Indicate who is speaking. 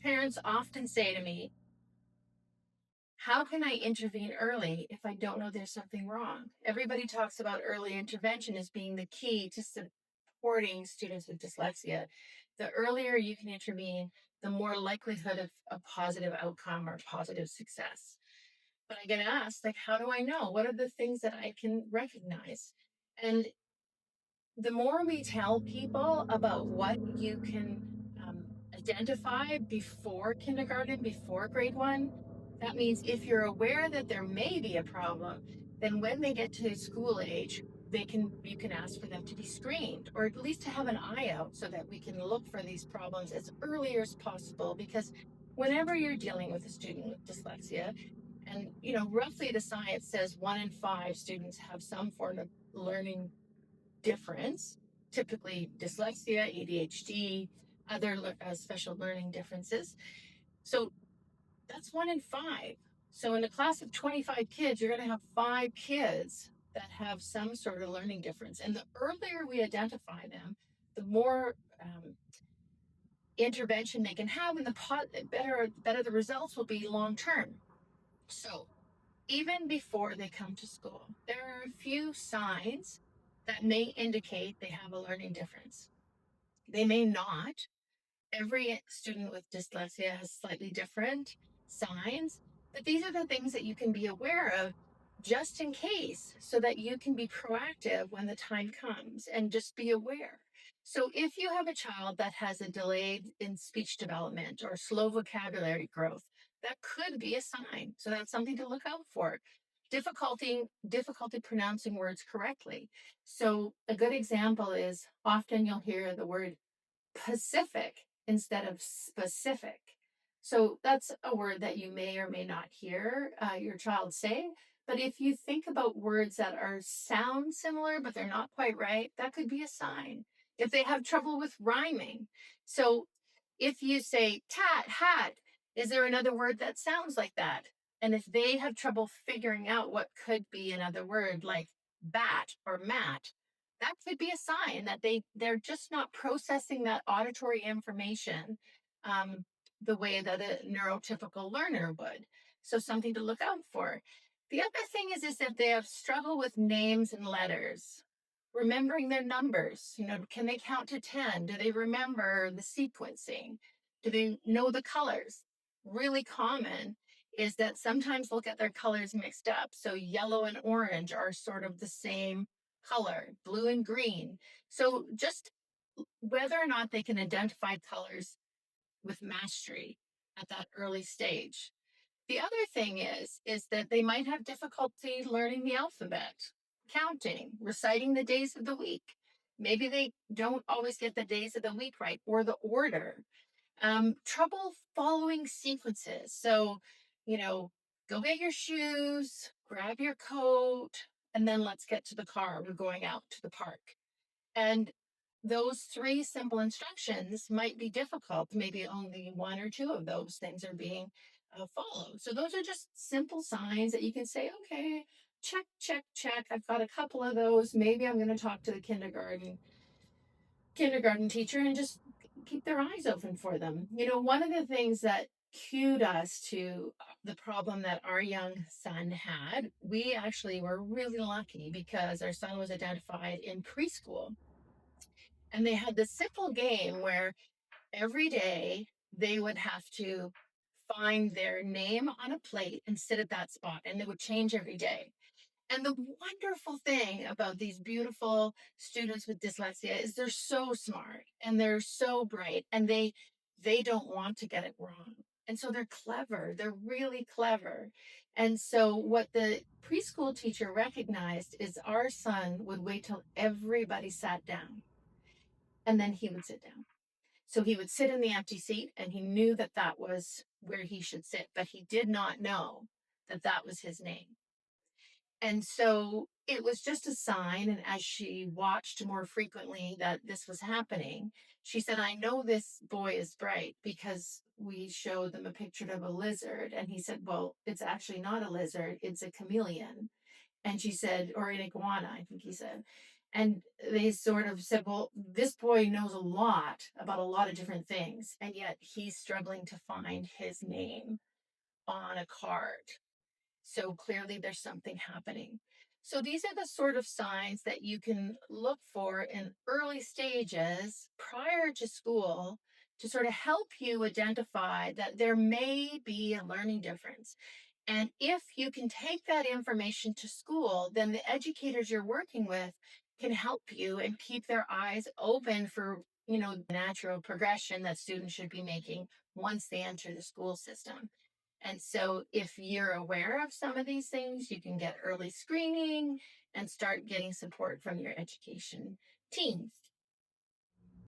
Speaker 1: Parents often say to me, how can I intervene early if I don't know there's something wrong? Everybody talks about early intervention as being the key to supporting students with dyslexia. The earlier you can intervene, the more likelihood of a positive outcome or positive success. But I get asked, like, how do I know? What are the things that I can recognize? And the more we tell people about what you can identify before kindergarten, before grade one, that means if you're aware that there may be a problem, then when they get to school age, you can ask for them to be screened or at least to have an eye out so that we can look for these problems as early as possible. Because whenever you're dealing with a student with dyslexia, and roughly the science says 1 in 5 students have some form of learning difference, typically dyslexia, ADHD, other special learning differences. So that's 1 in 5. So in a class of 25 kids, you're going to have 5 kids that have some sort of learning difference. And the earlier we identify them, the more intervention they can have, and the better the results will be long term. So even before they come to school, there are a few signs that may indicate they have a learning difference. They may not. Every student with dyslexia has slightly different signs, but these are the things that you can be aware of just in case so that you can be proactive when the time comes and just be aware. So if you have a child that has a delayed in speech development or slow vocabulary growth, that could be a sign. So that's something to look out for. Difficulty pronouncing words correctly. So a good example is often you'll hear the word Pacific instead of specific. So that's a word that you may or may not hear your child say. But if you think about words that sound similar, but they're not quite right, that could be a sign. If they have trouble with rhyming. So if you say tat, hat, is there another word that sounds like that? And if they have trouble figuring out what could be another word like bat or mat, that could be a sign that they're just not processing that auditory information um, the way that a neurotypical learner would. So something to look out for. The other thing is if they have struggle with names and letters, remembering their numbers. Can they count to 10? Do they remember the sequencing? Do they know the colors? Really common is that sometimes they'll get their colors mixed up. So yellow and orange are sort of the same color, blue and green. So just whether or not they can identify colors with mastery at that early stage. The other thing is that they might have difficulty learning the alphabet, counting, reciting the days of the week. Maybe they don't always get the days of the week right or the order. Trouble following sequences. So, you know, go get your shoes, grab your coat, and then let's get to the car. We're going out to the park. And those 3 simple instructions might be difficult. Maybe only 1 or 2 of those things are being followed. So those are just simple signs that you can say, okay, check, check, check. I've got a couple of those. Maybe I'm going to talk to the kindergarten teacher and just keep their eyes open for them. One of the things that cued us to the problem that our young son had, we actually were really lucky because our son was identified in preschool. And they had this simple game where every day they would have to find their name on a plate and sit at that spot, and it would change every day. And the wonderful thing about these beautiful students with dyslexia is they're so smart and they're so bright, and they don't want to get it wrong. And so they're clever. They're really clever. And so what the preschool teacher recognized is our son would wait till everybody sat down and then he would sit down. So he would sit in the empty seat and he knew that that was where he should sit, but he did not know that that was his name. And so it was just a sign. And as she watched more frequently that this was happening, she said, I know this boy is bright because we showed them a picture of a lizard. And he said, well, it's actually not a lizard, it's a chameleon. And she said, or an iguana, I think he said. And they sort of said, well, this boy knows a lot about a lot of different things, and yet he's struggling to find his name on a card. So clearly there's something happening. So these are the sort of signs that you can look for in early stages prior to school to sort of help you identify that there may be a learning difference. And if you can take that information to school, then the educators you're working with can help you and keep their eyes open for, natural progression that students should be making once they enter the school system. And so if you're aware of some of these things, you can get early screening and start getting support from your education teams.